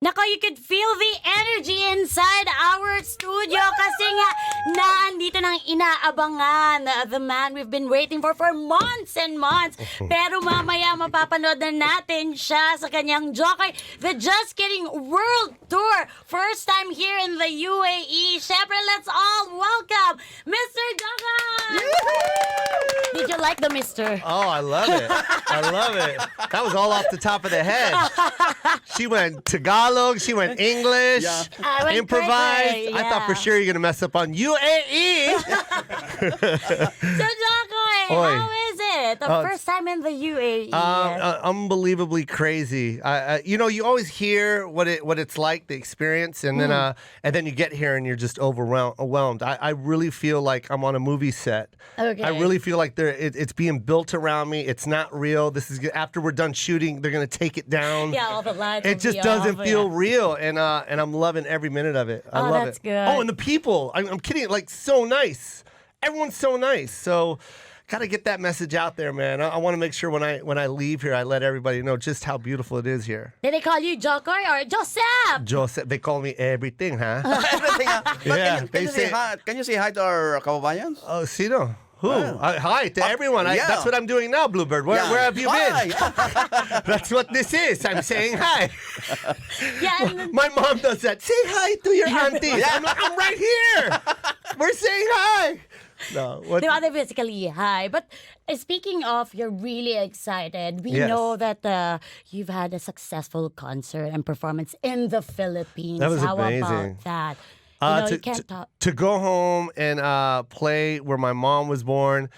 Nako, you could feel the energy inside our studio kasi nga naandito nang inaabangan the man we've been waiting for months and months. Pero mamaya mapapanood na natin siya sa kanyang Jo Koy, the Just Kidding World Tour. First time here in the UAE. Syempre, let's all welcome Mr. Jo Koy! Did you like the Mr.? Oh, I love it. I love it. That was all off the top of the head. She went Tagalog, she went English, I went improvised. cray-cray, I thought for yeah. sure you're going to mess up on UAE. So, Jo Koy, Oi. how is it? The first time in the UAE. Unbelievably crazy. You know, you always hear what it's like, the experience, and then you get here and you're just overwhelmed. I really feel like I'm on a movie set. Okay. I really feel like it's being built around me. It's not real. This is after we're done shooting, they're gonna take it down. Yeah, all the lights. It just doesn't feel real, and I'm loving every minute of it. I love that's it. good. Oh, and the people. I'm kidding. Like so nice. Everyone's so nice. So. Gotta get that message out there, man. I want to make sure when I leave here, I let everybody know just how beautiful it is here. Did they call you Jo Koy or Joseph? Joseph, they call me everything, huh? Everything. But Yeah, can they you say say- hi? Can you say hi to our kababayans? Oh, Sino? Who? Hi to everyone. yeah. That's what I'm doing now, Bluebird. Where have you been? That's what this is. I'm saying hi. Yeah, and My mom does that. Say hi to your aunties. I'm like, I'm right here. We're saying hi. No, what? they basically hi. But speaking of, you're really excited. We Yes. know that you've had a successful concert and performance in the Philippines. That was How amazing. about that? You know, you can't talk. to go home and play where my mom was born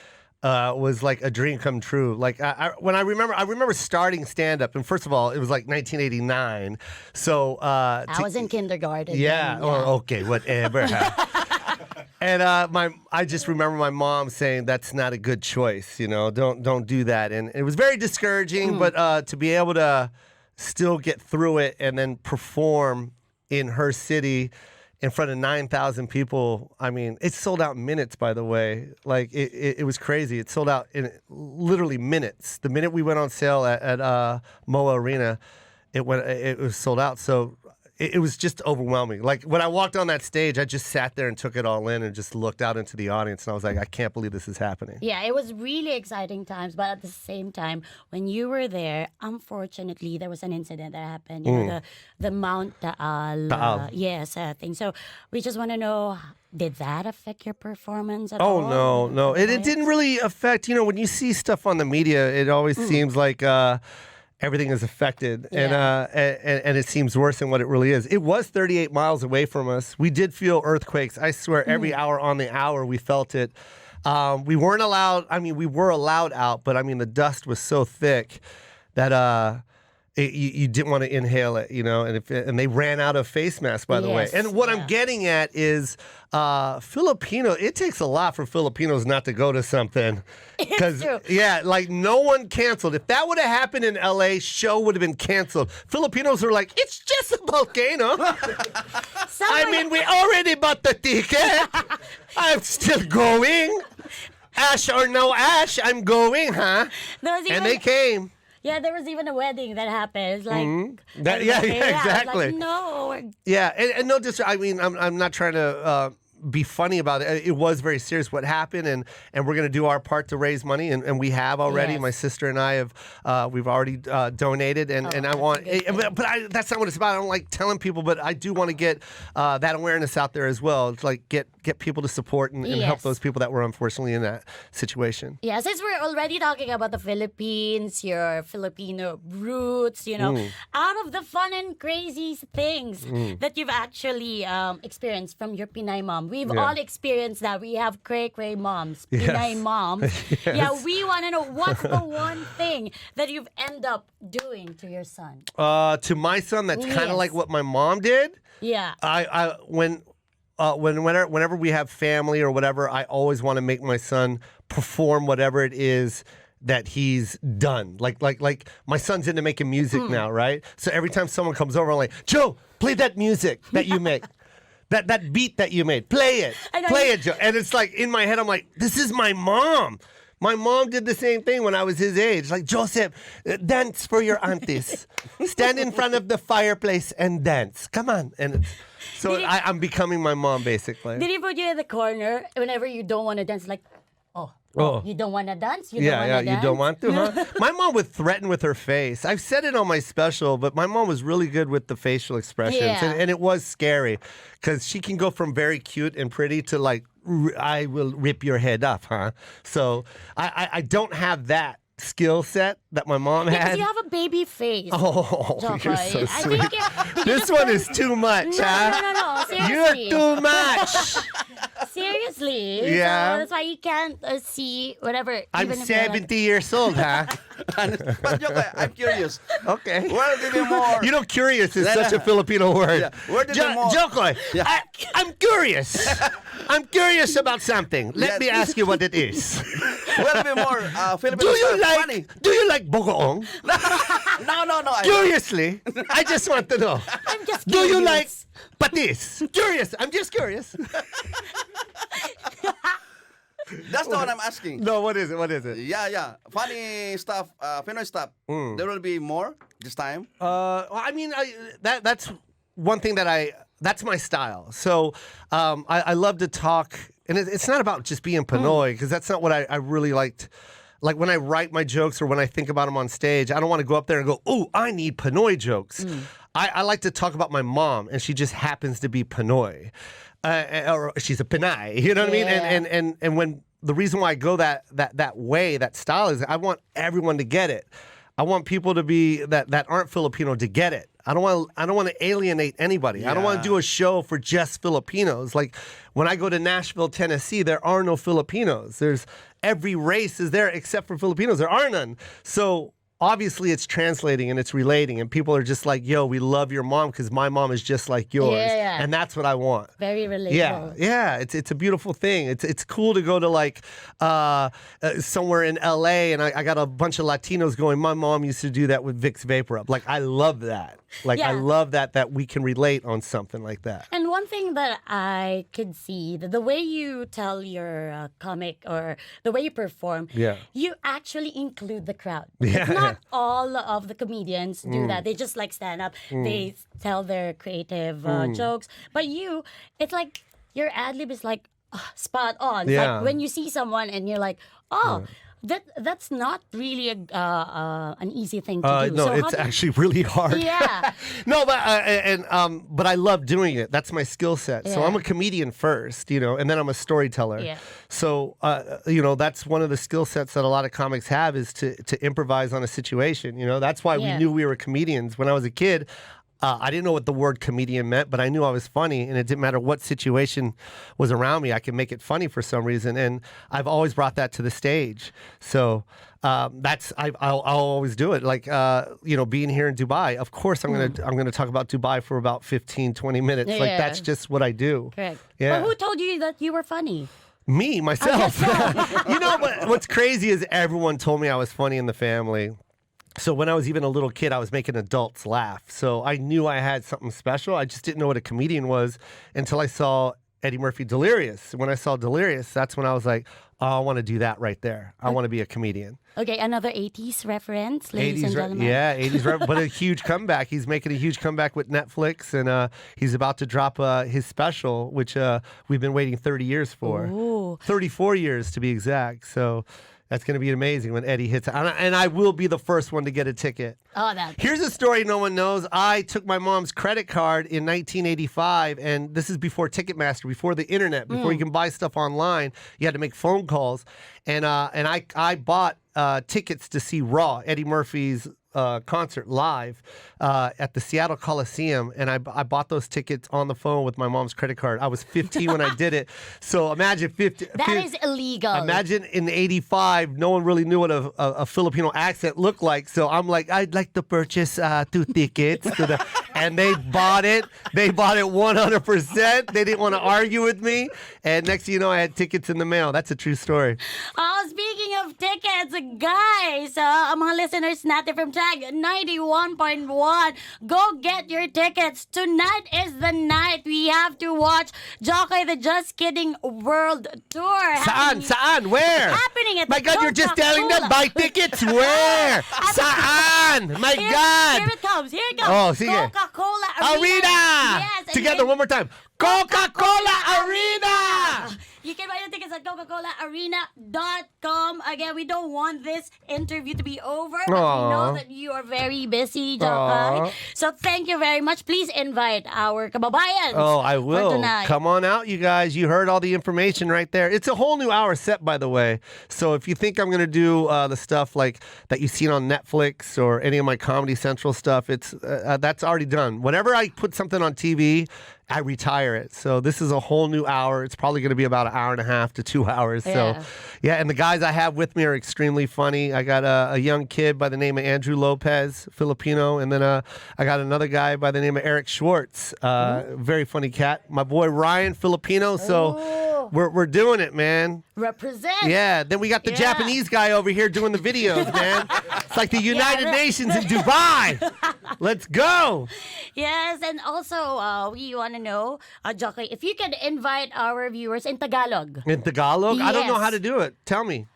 was like a dream come true. Like I remember starting stand up, and first of all, it was like 1989. So I was in kindergarten. yeah, then, or okay, whatever. And I just remember my mom saying that's not a good choice. You know, don't do that. And it was very discouraging. But to be able to still get through it and then perform in her city in front of 9,000 people. I mean, it sold out in minutes, by the way. Like, it was crazy. It sold out in literally minutes. The minute we went on sale at MOA Arena, it was sold out. So it was just overwhelming. Like, when I walked on that stage, I just sat there and took it all in and just looked out into the audience. And I was like, I can't believe this is happening. Yeah, it was really exciting times, but at the same time, when you were there, unfortunately, there was an incident that happened. You know, the Mount Taal, Taal. thing. So we just want to know, did that affect your performance at Oh, all? no. It didn't really affect, when you see stuff on the media, it always seems like everything is affected, and it seems worse than what it really is. It was 38 miles away from us. We did feel earthquakes. I swear, every hour on the hour, we felt it. We weren't allowed. I mean, we were allowed out, but I mean, the dust was so thick that you didn't want to inhale it, and they ran out of face masks, by the way. Yes, And what I'm getting at is Filipino, it takes a lot for Filipinos not to go to something. It's true. Yeah, like no one canceled. If that would have happened in LA, show would have been canceled. Filipinos are like, it's just a volcano. I mean, we already bought the ticket. I'm still going. Ash or no ash, I'm going, huh? And they came. Yeah, there was even a wedding that happened. It's like, Yeah, exactly. I was like, no. Yeah, and no, just I mean, I'm not trying to be funny about it. It was very serious what happened, and we're going to do our part to raise money, and we have already. Yes. My sister and I have we've already donated, and I want, that's not what it's about. I don't like telling people, but I do want to get that awareness out there as well. It's like get people to support and help Yes. those people that were unfortunately in that situation. Yeah, since we're already talking about the Philippines, your Filipino roots, out of the fun and crazy things that you've actually experienced from your Pinay mom. We've all experienced that. We have cray-cray moms, Pinay moms. Yeah, we want to know, what's the one thing that you've end up doing to your son? To my son, that's kind Yes. of like what my mom did. Yeah. Whenever we have family or whatever, I always want to make my son perform whatever it is that he's done. Like my son's into making music now, right? So every time someone comes over, I'm like, Joe, play that music that you make. That beat that you made. Play it. I know Play it, Joe. And it's like in my head, I'm like, this is my mom. My mom did the same thing when I was his age. Like, Joseph, dance for your aunties. Stand in front of the fireplace and dance. Come on. And so I'm becoming my mom, basically. Did he put you in the corner whenever you don't want to dance? Like, you don't want to dance? You don't Yeah, want to dance? you don't want to, huh? My mom would threaten with her face. I've said it on my special, but my mom was really good with the facial expressions. Yeah. And it was scary because she can go from very cute and pretty to like, I will rip your head off, huh? So I don't have that skill set that my mom Because had. you have a baby face. Oh, Jo you're Koy. so I sweet. think This one is too much, huh? No. You're Seriously. too much. Seriously. Yeah. So that's why you can't see whatever. I'm even if you're 70 years old, huh? But Jo Koy, I'm curious. Okay. Where did you more? You know, curious is No, such a no. Filipino word. Yeah. Where did you more? Jo Koy, Yeah. I'm curious. I'm curious about something. Let Yeah. me ask you what it is. Where did you more? Filipino funny? Do you like bogoong? No. Curiously, I just want to know. I'm just Do you like curious. patis? Curious. I'm just curious. That's not what I'm asking. No, what is it? What is it? Yeah. Funny stuff, Pinoy stuff. There will be more this time. I mean, that's one thing that's my style. So I love to talk, and it's not about just being Pinoy, because that's not what I really liked. Like when I write my jokes or when I think about them on stage, I don't want to go up there and go, "Ooh, I need Pinoy jokes." I like to talk about my mom, and she just happens to be Pinoy, or she's a Pinay. You know what I mean? Yeah. And when the reason why I go that way, that style is, I want everyone to get it. I want people to be that aren't Filipino to get it. I don't want to alienate anybody. I don't want to do a show for just Filipinos. Like when I go to Nashville, Tennessee, there are no Filipinos. There's every race is there except for Filipinos. There are none. So obviously it's translating and it's relating, and people are just like, yo, we love your mom because my mom is just like yours. Yeah. And that's what I want. Very relatable. Yeah, it's a beautiful thing. It's cool to go to like somewhere in LA, and I got a bunch of Latinos going, my mom used to do that with Vicks Vapor Up. Like, I love that. Like, I Yeah. love that we can relate on something like that. And one thing that I could see, the way you tell your comic or the way you perform, Yeah. you actually include the crowd. Yeah. It's not all of the comedians do that. They just like stand up. They tell their creative jokes. But you, it's like your ad lib is like spot on. It's Yeah. like when you see someone and you're like, oh, that's not really an easy thing to do. No, So how it's do- actually really hard. Yeah. No, but I love doing it. That's my skill set. So Yeah. I'm a comedian first, and then I'm a storyteller. Yeah. So that's one of the skill sets that a lot of comics have, is to improvise on a situation. That's why we Yeah. knew we were comedians. When I was a kid, I didn't know what the word comedian meant, but I knew I was funny, and it didn't matter what situation was around me. I could make it funny for some reason, and I've always brought that to the stage. So I'll always do it. Like being here in Dubai, of course I'm gonna talk about Dubai for about 15, 20 minutes. Like Yeah. that's just what I do. Correct. Yeah. But who told you that you were funny? Me, myself. guess But what's crazy is everyone told me I was funny in the family. So when I was even a little kid, I was making adults laugh. So I knew I had something special. I just didn't know what a comedian was until I saw Eddie Murphy Delirious. When I saw Delirious, that's when I was like, oh, I want to do that right there. I want to be a comedian. Okay, another 80s reference, ladies and gentlemen. Yeah, 80s, but a huge comeback. He's making a huge comeback with Netflix, and he's about to drop his special, which we've been waiting 30 years for. Ooh. 34 years to be exact. So that's going to be amazing when Eddie hits it. And I will be the first one to get a ticket. Oh, that. Here's a story no one knows. I took my mom's credit card in 1985, and this is before Ticketmaster, before the internet, before you can buy stuff online. You had to make phone calls, and I bought tickets to see Raw, Eddie Murphy's concert live at the Seattle Coliseum, and I bought those tickets on the phone with my mom's credit card. I was 15 when I did it, so imagine 50. That is illegal. Imagine in '85, no one really knew what a Filipino accent looked like. So I'm like, I'd like to purchase 2 tickets to the and they bought it. They bought it 100%. They didn't want to argue with me. And next thing you know, I had tickets in the mail. That's a true story. Oh, speaking of tickets, guys, mga listeners natin from Tag 91.1, go get your tickets. Tonight is the night we have to watch Jo Koy the Just Kidding World Tour. Saan? Where? Happening at My God, you're just telling them buy tickets. Where? Saan? My God. Here it comes. Oh, sige. Coca-Cola Arena. Yes. and Together, one more time. Coca-Cola Arena. You can buy your tickets at CocaColaArena.com. Again, we don't want this interview to be over. But we know Aw. that you are very busy, Jo Aw. Koy. So thank you very much. Please invite our kababayans. Oh, I for will. tonight. Come on out, you guys. You heard all the information right there. It's a whole new hour set, by the way. So if you think I'm going to do the stuff like that you've seen on Netflix or any of my Comedy Central stuff, it's that's already done. Whenever I put something on TV, I retire it. So this is a whole new hour. It's probably going to be about an hour and a half to 2 hours. Yeah. So, yeah, and the guys I have with me are extremely funny. I got a young kid by the name of Andrew Lopez, Filipino, and then I got another guy by the name of Eric Schwartz, very funny cat. My boy Ryan, Filipino. So we're doing it, man. Represent. Yeah, then we got the Yeah. Japanese guy over here doing the videos, man. It's like the United Nations in Dubai. Let's go. Yes, and also we want to know, Jo Koy, if you can invite our viewers in Tagalog. In Tagalog? I don't know Yes. how to do it. Tell me.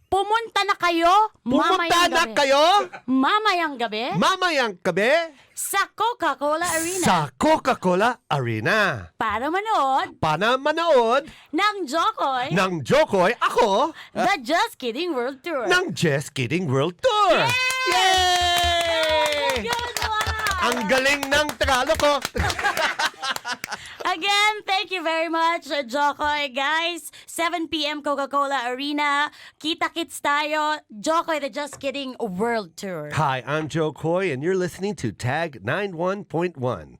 Pumunta na kayo Pumunta na gabi. kayo Mamayang gabi mamayang gabi sa Coca-Cola Arena sa Coca-Cola Arena para manood para manood ng Jo Koy ng Jo Koy ako The Just Kidding World Tour. ng Just Kidding World Tour. Yay! Good one! Ang galing ng Tagalog ko. Again, thank you very much, Jo Koy. Guys, 7 p.m. Coca-Cola Arena. Kita-kits tayo. Jo Koy The Just Kidding World Tour. Hi, I'm Jo Koy, and you're listening to Tag 91.1.